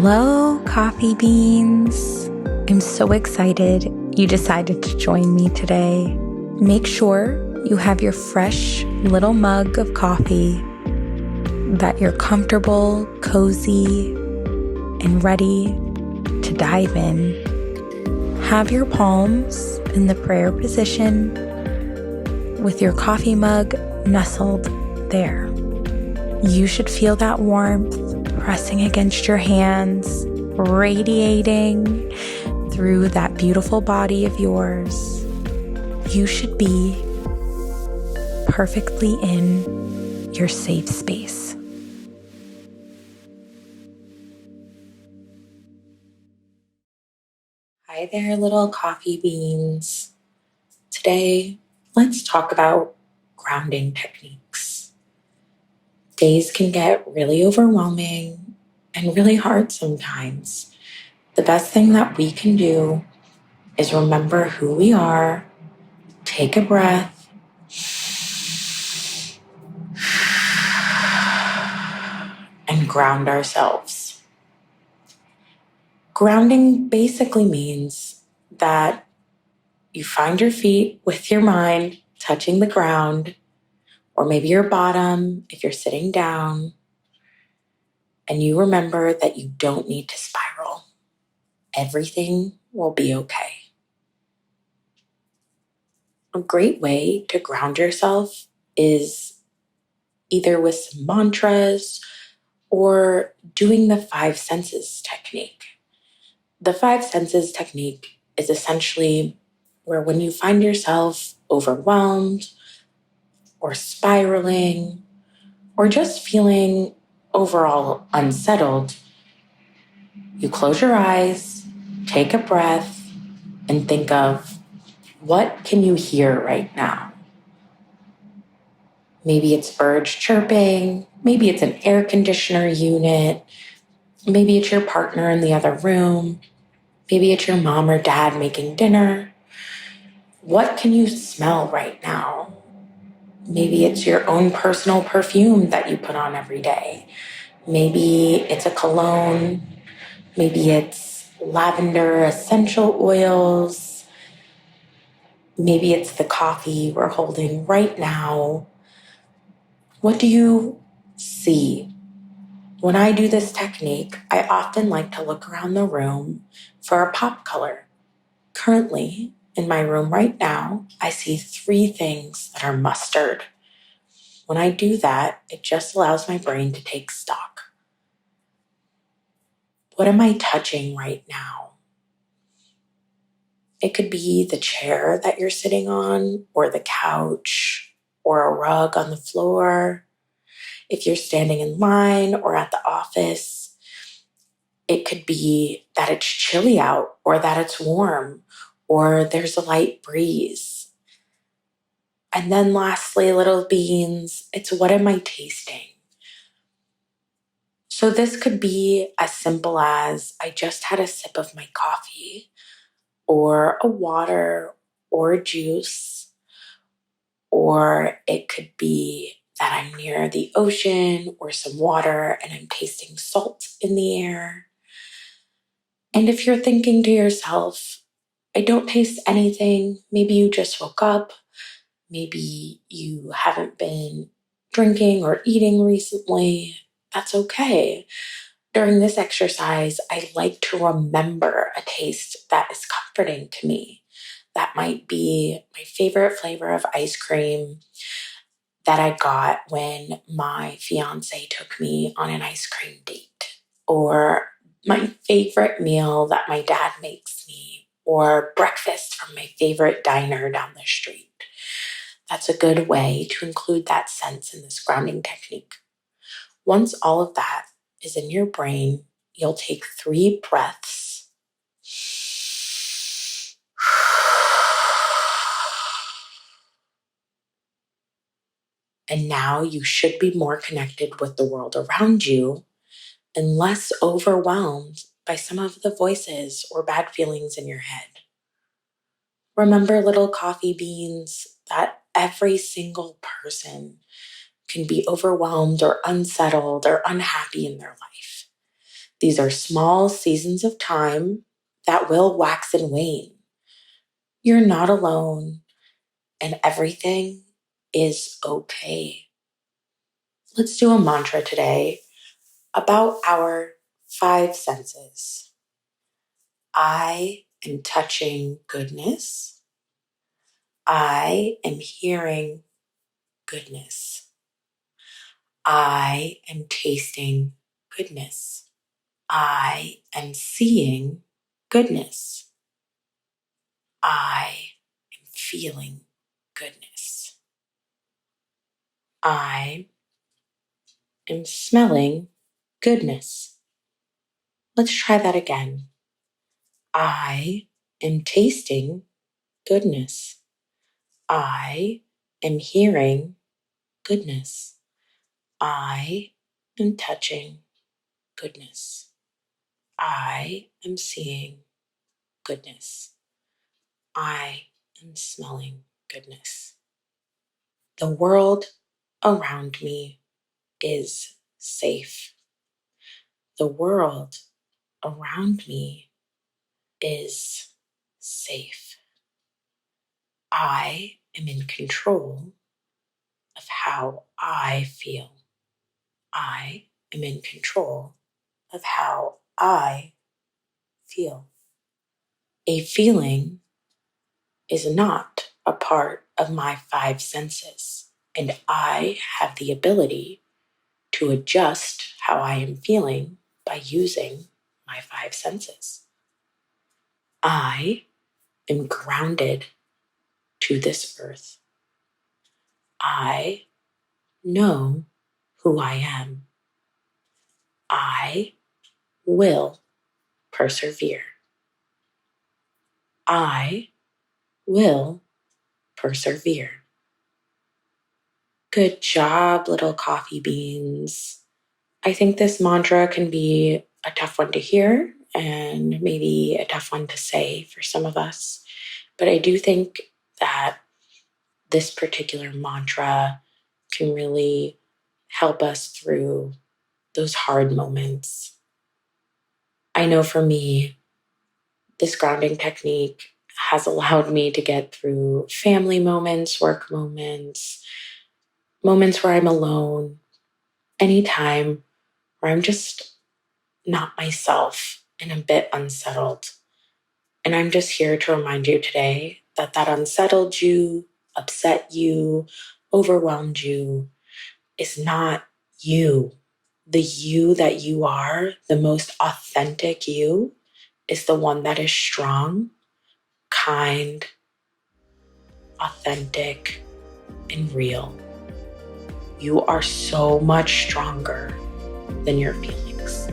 Hello, coffee beans. I'm so excited you decided to join me today. Make sure you have your fresh little mug of coffee, that you're comfortable, cozy, and ready to dive in. Have your palms in the prayer position with your coffee mug nestled there. You should feel that warmth pressing against your hands, radiating through that beautiful body of yours. You should be perfectly in your safe space. Hi there, little coffee beans. Today, let's talk about grounding techniques. Days can get really overwhelming and really hard sometimes. The best thing that we can do is remember who we are, take a breath, and ground ourselves. Grounding basically means that you find your feet with your mind touching the ground, or maybe your bottom if you're sitting down, and you remember that you don't need to spiral. Everything will be okay. A great way to ground yourself is either with some mantras or doing the 5 senses technique. The 5 senses technique is essentially where when you find yourself overwhelmed or spiraling or just feeling overall unsettled, you close your eyes, take a breath, and think of what can you hear right now? Maybe it's birds chirping, maybe it's an air conditioner unit, maybe it's your partner in the other room, maybe it's your mom or dad making dinner. What can you smell right now? Maybe it's your own personal perfume that you put on every day. Maybe it's a cologne. Maybe it's lavender essential oils. Maybe it's the coffee we're holding right now. What do you see? When I do this technique, I often like to look around the room for a pop color. Currently, in my room right now, I see 3 things that are mustard. When I do that, it just allows my brain to take stock. What am I touching right now? It could be the chair that you're sitting on, or the couch, or a rug on the floor. If you're standing in line or at the office, it could be that it's chilly out, or that it's warm, or there's a light breeze. And then lastly, little beans, it's what am I tasting? So this could be as simple as I just had a sip of my coffee, or a water, or a juice, or it could be that I'm near the ocean or some water and I'm tasting salt in the air. And if you're thinking to yourself, I don't taste anything, maybe you just woke up, maybe you haven't been drinking or eating recently, that's okay. During this exercise, I like to remember a taste that is comforting to me. That might be my favorite flavor of ice cream that I got when my fiance took me on an ice cream date, or my favorite meal that my dad makes me, or breakfast from my favorite diner down the street. That's a good way to include that sense in this grounding technique. Once all of that is in your brain, you'll take 3 breaths. And now you should be more connected with the world around you and less overwhelmed by some of the voices or bad feelings in your head. Remember, little coffee beans, that every single person can be overwhelmed or unsettled or unhappy in their life. These are small seasons of time that will wax and wane. You're not alone, and everything is okay. Let's do a mantra today about our 5 senses. I am touching goodness. I am hearing goodness. I am tasting goodness. I am seeing goodness. I am feeling goodness. I am smelling goodness. Let's try that again. I am tasting goodness. I am hearing goodness. I am touching goodness. I am seeing goodness. I am smelling goodness. The world around me is safe. The world around me is safe. I am in control of how I feel. I am in control of how I feel. A feeling is not a part of my 5 senses, and I have the ability to adjust how I am feeling by using my 5 senses. I am grounded to this earth. I know who I am. I will persevere. I will persevere. Good job, little coffee beans. I think this mantra can be a tough one to hear and maybe a tough one to say for some of us. But I do think that this particular mantra can really help us through those hard moments. I know for me, this grounding technique has allowed me to get through family moments, work moments, moments where I'm alone, anytime where I'm just not myself and a bit unsettled. And I'm just here to remind you today that that unsettled you, upset you, overwhelmed you is not you. The you that you are, the most authentic you, is the one that is strong, kind, authentic, and real. You are so much stronger than your feelings.